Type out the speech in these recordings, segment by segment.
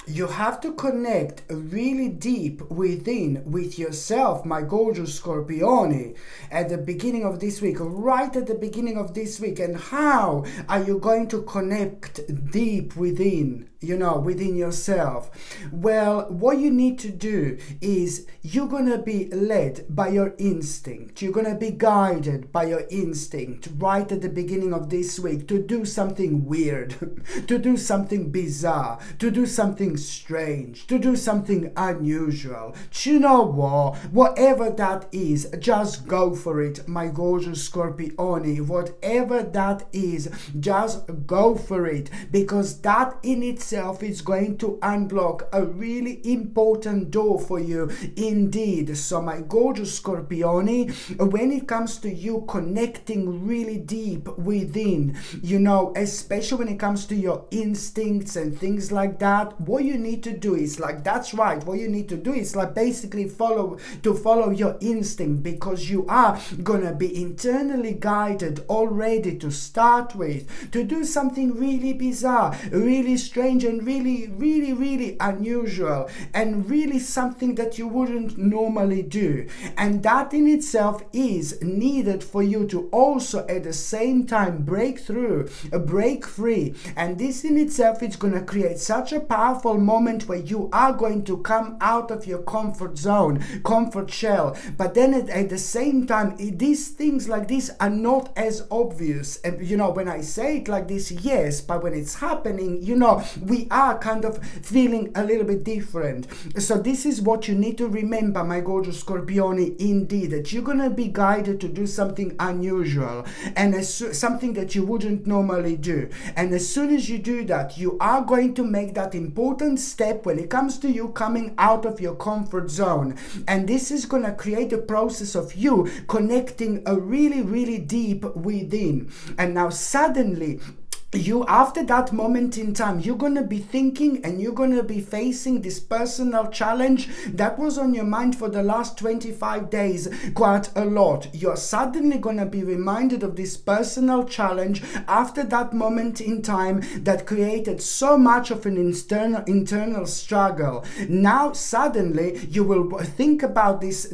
You have to connect really deep within with yourself, my gorgeous Scorpione, at the beginning of this week, right at the beginning of this week. And how are you going to connect deep within, within yourself? Well, what you need to do is you're going to be led by your instinct. You're going to be guided by your instinct right at the beginning of this week to do something weird, to do something bizarre, to do something strange, to do something unusual. Do you know what? Whatever that is, just go for it, my gorgeous Scorpione. Whatever that is, just go for it, because that in itself is going to unlock a really important door for you indeed. So my gorgeous Scorpione, when it comes to you connecting really deep within, especially when it comes to your instincts and things like that, what you need to do is that's right, what you need to do is basically follow your instinct, because you are gonna be internally guided already to start with to do something really bizarre, really strange, and really, really, really unusual, and really something that you wouldn't normally do. And that in itself is needed for you to also at the same time break through, break free. And this in itself is going to create such a powerful moment where you are going to come out of your comfort zone, comfort shell. But then at the same time, these things like this are not as obvious. And when I say it like this, yes, but when it's happening, we are kind of feeling a little bit different. So this is what you need to remember, my gorgeous Scorpione, indeed, that you're going to be guided to do something unusual and something that you wouldn't normally do. And as soon as you do that, you are going to make that important step when it comes to you coming out of your comfort zone. And this is going to create a process of you connecting a really, really deep within. And now suddenly, after that moment in time, you're going to be thinking and you're going to be facing this personal challenge that was on your mind for the last 25 days quite a lot. You're suddenly going to be reminded of this personal challenge after that moment in time that created so much of an internal struggle. Now suddenly you will think about this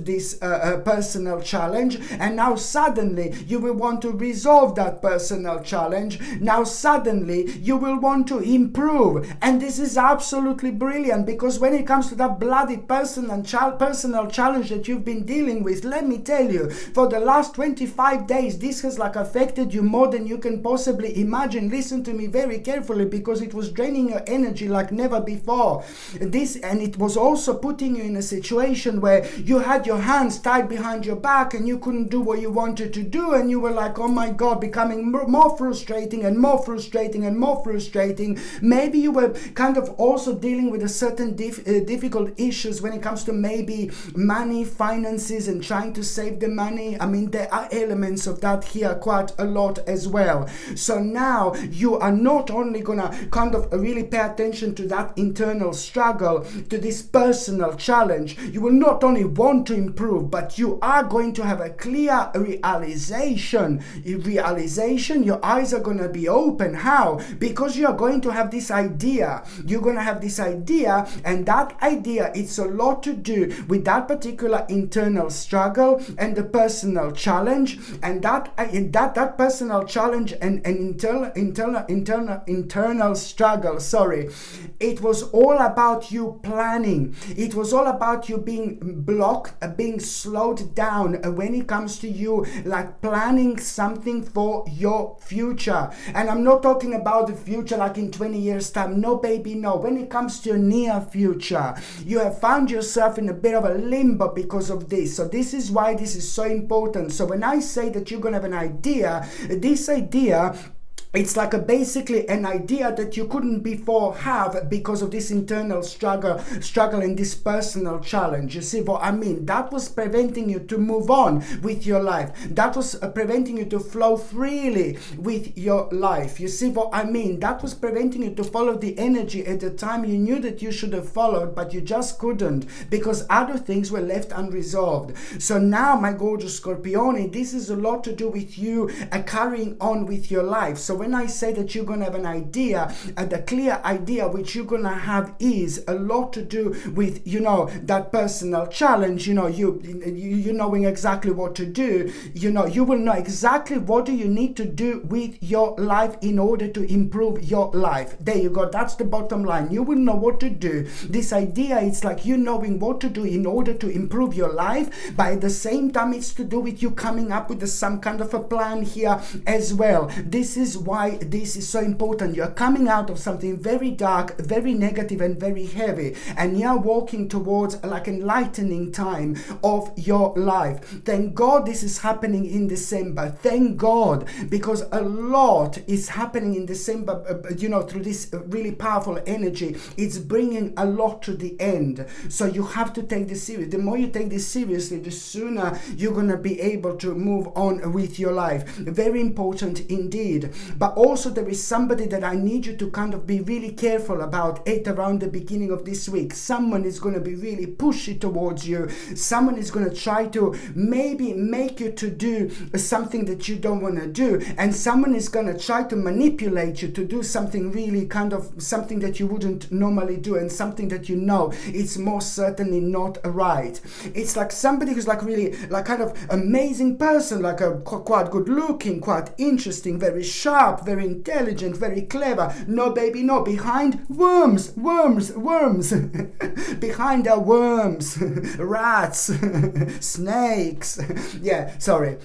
personal challenge, and now suddenly you will want to resolve that personal challenge. Now suddenly you will want to improve. And this is absolutely brilliant, because when it comes to that bloody personal challenge that you've been dealing with, let me tell you, for the last 25 days this has affected you more than you can possibly imagine. Listen to me very carefully, because it was draining your energy like never before. And it was also putting you in a situation where you had your hands tied behind your back and you couldn't do what you wanted to do, and you were like, oh my god, becoming more frustrating and more frustrating. Maybe you were kind of also dealing with a certain difficult issues when it comes to maybe money, finances, and trying to save the money. I mean, there are elements of that here quite a lot as well. So now you are not only gonna kind of really pay attention to that internal struggle, to this personal challenge. You will not only want to improve, but you are going to have a clear realization. Your eyes are gonna be open. How? Because you are going to have this idea. You're going to have this idea, and that idea, it's a lot to do with that particular internal struggle and the personal challenge, and that personal challenge and internal struggle. Sorry, it was all about you planning. It was all about you being blocked, being slowed down when it comes to you planning something for your future. And I'm not talking about the future in 20 years time. No, baby, no. When it comes to your near future, you have found yourself in a bit of a limbo because of this. So this is why this is so important. So when I say that you're going to have an idea, this idea, it's basically an idea that you couldn't before have because of this internal struggle and this personal challenge. You see what I mean? That was preventing you to move on with your life. That was preventing you to flow freely with your life. You see what I mean? That was preventing you to follow the energy at the time you knew that you should have followed, but you just couldn't because other things were left unresolved. So now, my gorgeous Scorpione, this is a lot to do with you carrying on with your life. So when I say that you're going to have an idea, the clear idea which you're going to have is a lot to do with, that personal challenge, you knowing exactly what to do, you will know exactly what do you need to do with your life in order to improve your life. There you go. That's the bottom line. You will know what to do. This idea, it's like you knowing what to do in order to improve your life, but at the same time, it's to do with you coming up with some kind of a plan here as well. This is why this is so important. You're coming out of something very dark, very negative, and very heavy, and you're walking towards like enlightening time of your life. Thank God this is happening in December. Thank God, because a lot is happening in December, through this really powerful energy. It's bringing a lot to the end. So you have to take this serious. The more you take this seriously, the sooner you're going to be able to move on with your life. Very important indeed. But also there is somebody that I need you to kind of be really careful about it around the beginning of this week. Someone is going to be really pushy towards you. Someone is going to try to maybe make you to do something that you don't want to do. And someone is going to try to manipulate you to do something really kind of something that you wouldn't normally do, and something that it's most certainly not right. It's like somebody who's like really like kind of amazing person, like a quite good looking, quite interesting, very sharp, very intelligent, very clever. No baby, no. Behind worms. Behind are worms, rats, snakes. Yeah, sorry.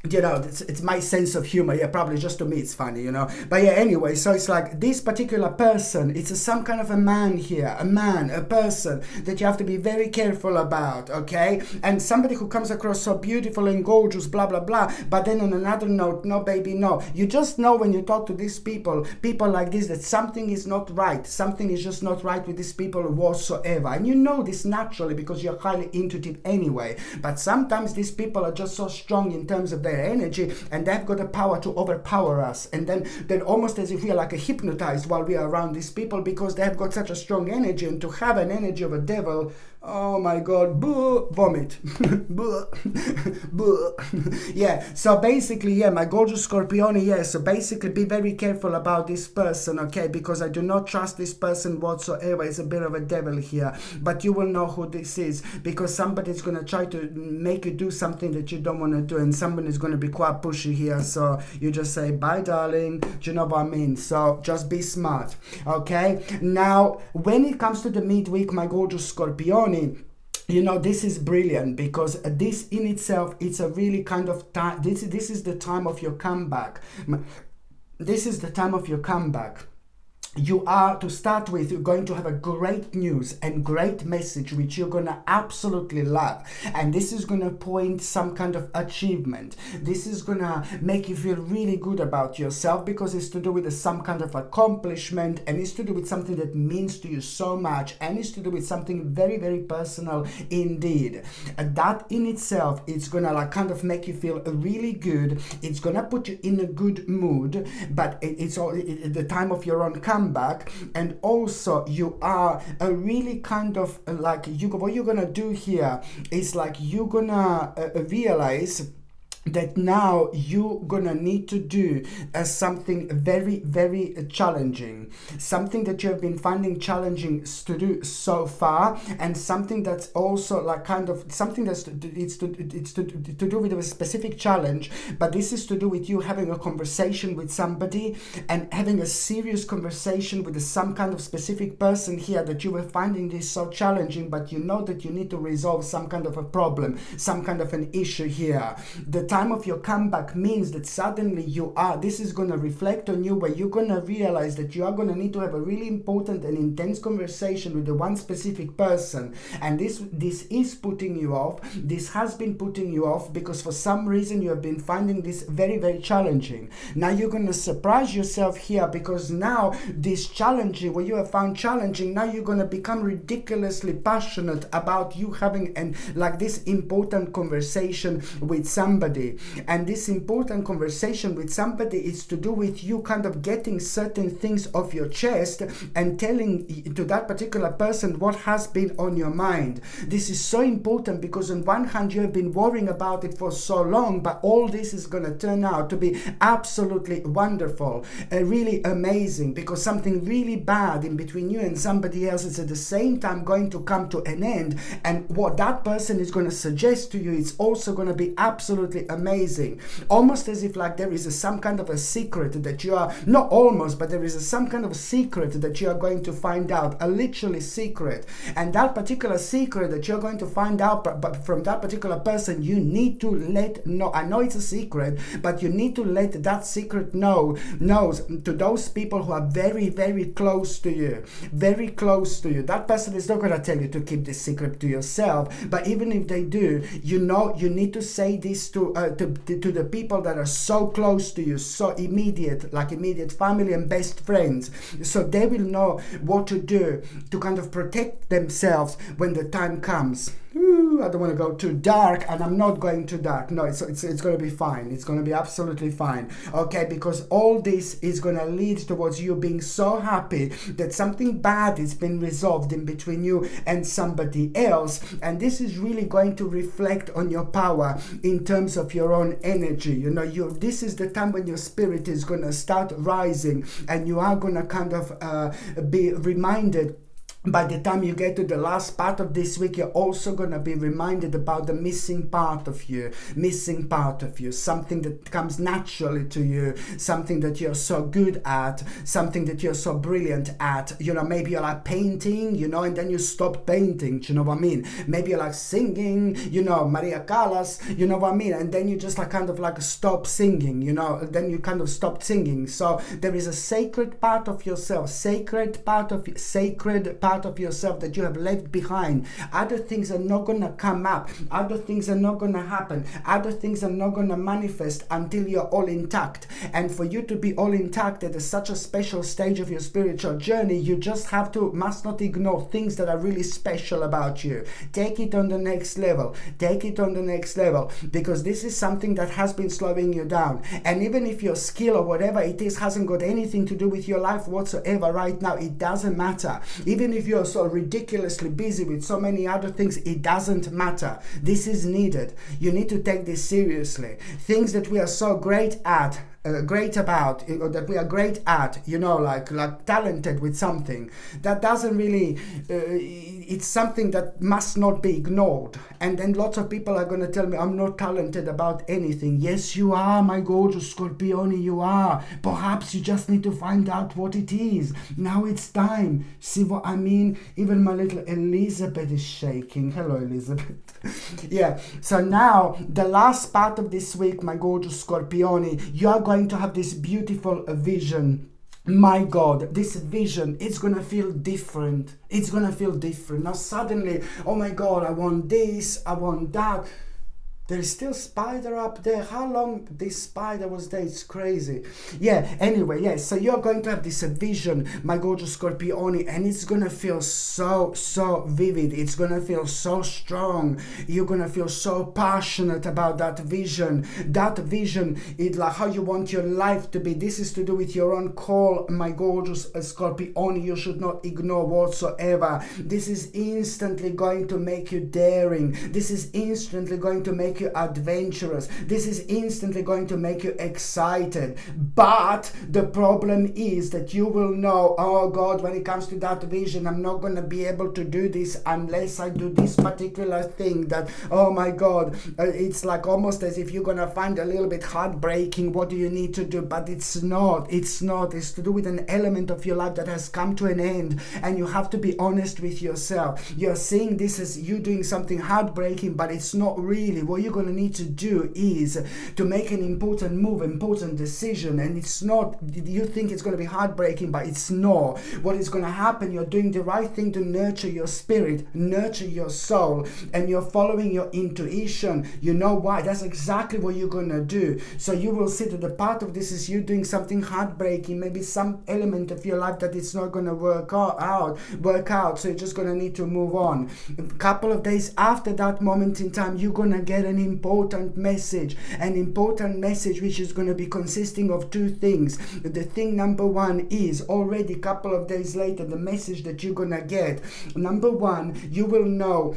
It's my sense of humor. Yeah, probably just to me it's funny, But yeah, anyway, so it's like this particular person, it's some kind of a man here, a person that you have to be very careful about, okay? And somebody who comes across so beautiful and gorgeous, blah, blah, blah. But then on another note, no, baby, no. You just know when you talk to these people like this, that something is not right. Something is just not right with these people whatsoever. And you know this naturally because you're highly intuitive anyway. But sometimes these people are just so strong in terms of their energy, and they've got the power to overpower us, and then almost as if we are like hypnotized while we are around these people, because they have got such a strong energy. And to have an energy of a devil, oh my God, boo, vomit. Boo, boo. Yeah, so basically, yeah, my gorgeous Scorpione, yeah, so basically be very careful about this person, okay, because I do not trust this person whatsoever. It's a bit of a devil here, but you will know who this is, because somebody's going to try to make you do something that you don't want to do, and someone is going to be quite pushy here, so you just say, bye darling, do you know what I mean? So just be smart, okay? Now, when it comes to the midweek, my gorgeous Scorpione, this is brilliant, because this in itself, it's a really kind of time. This is the time of your comeback. This is the time of your comeback. You are, to start with, you're going to have a great news and great message which you're going to absolutely love, and this is going to point some kind of achievement. This is going to make you feel really good about yourself, because it's to do with some kind of accomplishment, and it's to do with something that means to you so much, and it's to do with something very, very personal indeed. That in itself, it's going to like kind of make you feel really good. It's going to put you in a good mood, but it's all the time of your own comeback. And also you are a really kind of like what you're gonna do here is like you're gonna realize that now you're gonna need to do something very, very challenging, something that you have been finding challenging to do so far, and something that's also like kind of something that's to do with a specific challenge, but this is to do with you having a conversation with somebody, and having a serious conversation with some kind of specific person here, that you were finding this so challenging, but you know that you need to resolve some kind of a problem, some kind of an issue here. The time of your comeback means that suddenly this is going to reflect on you, where you're going to realize that you are going to need to have a really important and intense conversation with the one specific person, and this is putting you off. This has been putting you off because for some reason you have been finding this very, very challenging. Now you're going to surprise yourself here, because now this challenging, what you have found challenging, now you're going to become ridiculously passionate about you having like this important conversation with somebody. somebody, and this important conversation with somebody is to do with you kind of getting certain things off your chest and telling to that particular person what has been on your mind. This is so important because on one hand you have been worrying about it for so long, but all this is going to turn out to be absolutely wonderful, really amazing, because something really bad in between you and somebody else is at the same time going to come to an end, and what that person is going to suggest to you is also going to be absolutely amazing. Almost as if like there is some kind of a secret that you are, not almost, but there is some kind of secret that you are going to find out, a literally secret, and that particular secret that you're going to find out but from that particular person, you need to let know. I know it's a secret, but you need to let that secret knows to those people who are very, very close to you, very close to you. That person is not going to tell you to keep this secret to yourself, but even if they do, you know you need to say this to the people that are so close to you, so immediate, like immediate family and best friends, so they will know what to do to kind of protect themselves when the time comes. I don't want to go too dark, and I'm not going too dark. No, it's going to be fine. It's going to be absolutely fine. Okay, because all this is going to lead towards you being so happy that something bad has been resolved in between you and somebody else, and this is really going to reflect on your power in terms of your own energy. You know, this is the time when your spirit is going to start rising, and you are going to kind of be reminded. By the time you get to the last part of this week, you're also going to be reminded about the missing part of you, something that comes naturally to you, something that you're so good at, something that you're so brilliant at. You know, maybe you're like painting, you know, and then you stop painting, do you know what I mean? Maybe you're like singing, you know, Maria Callas, you know what I mean? And then you just like kind of like stop singing, you know, then you kind of stopped singing. So there is a sacred part of yourself, sacred part of yourself that you have left behind. Other things are not going to come up, other things are not going to happen, other things are not going to manifest until you're all intact. And for you to be all intact at such a special stage of your spiritual journey, you just must not ignore things that are really special about you. Take it on the next level, because this is something that has been slowing you down. And even if your skill or whatever it is hasn't got anything to do with your life whatsoever right now, it doesn't matter. Even if you're so ridiculously busy with so many other things, it doesn't matter. This is needed. You need to take this seriously. Things that we are so great about, or that we are great at, you know, like talented with something, that doesn't really, it's something that must not be ignored. And then lots of people are going to tell me I'm not talented about anything. Yes, you are, my gorgeous Scorpione, you are. Perhaps you just need to find out what it is. Now it's time. See what I mean? Even my little Elizabeth is shaking. Hello, Elizabeth. Yeah, so now the last part of this week, my gorgeous Scorpione, you are going to have this beautiful vision. My God, this vision, it's going to feel different. It's going to feel different. Now suddenly, oh my God, I want this, I want that. There's still spider up there. How long this spider was there? It's crazy. Yeah, anyway, yeah. So you're going to have this vision, my gorgeous Scorpione, and it's going to feel so vivid. It's going to feel so strong. You're going to feel so passionate about that vision. That vision is like how you want your life to be. This is to do with your own call, my gorgeous Scorpione. You should not ignore whatsoever. This is instantly going to make you daring. This is instantly going to make you adventurous. This is instantly going to make you excited. But the problem is that you will know, oh God, when it comes to that vision, I'm not going to be able to do this unless I do this particular thing. That, oh my God, it's like almost as if you're going to find a little bit heartbreaking. What do you need to do? But it's not. It's to do with an element of your life that has come to an end, and you have to be honest with yourself. You're seeing this as you doing something heartbreaking, but it's not really. What you're going to need to do is to make an important move, important decision, and it's not, you think it's going to be heartbreaking, but it's not. What is going to happen, you're doing the right thing to nurture your spirit, nurture your soul, and you're following your intuition. You know why? That's exactly what you're going to do. So you will see that the part of this is you doing something heartbreaking, maybe some element of your life that it's not going to work out, so you're just going to need to move on. A couple of days after that moment in time, you're going to get an an important message which is going to be consisting of two things. The thing number one is already a couple of days later, the message that you're going to get. Number one, you will know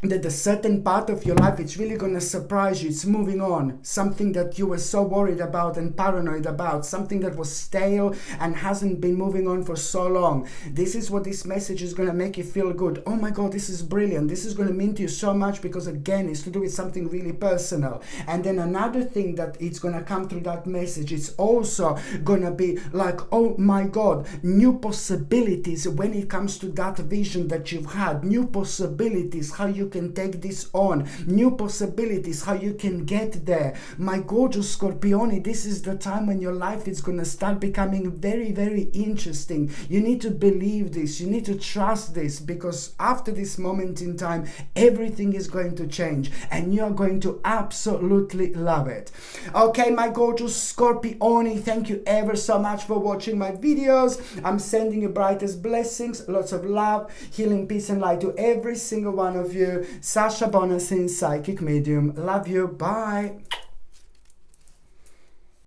that a certain part of your life, it's really going to surprise you. It's moving on. Something that you were so worried about and paranoid about. Something that was stale and hasn't been moving on for so long. This is what this message is going to make you feel good. Oh my God, this is brilliant. This is going to mean to you so much because, again, it's to do with something really personal. And then another thing that it's going to come through that message, it's also going to be like, oh my God, new possibilities when it comes to that vision that you've had. New possibilities, how you can take this on, new possibilities, how you can get there. My gorgeous Scorpione, this is the time when your life is going to start becoming very, very interesting. You need to believe this, you need to trust this, because after this moment in time, everything is going to change and you are going to absolutely love it. Okay, my gorgeous Scorpione, thank you ever so much for watching my videos. I'm sending you brightest blessings, lots of love, healing, peace and light to every single one of you. Sasha Bonasin, Psychic Medium. Love you. Bye.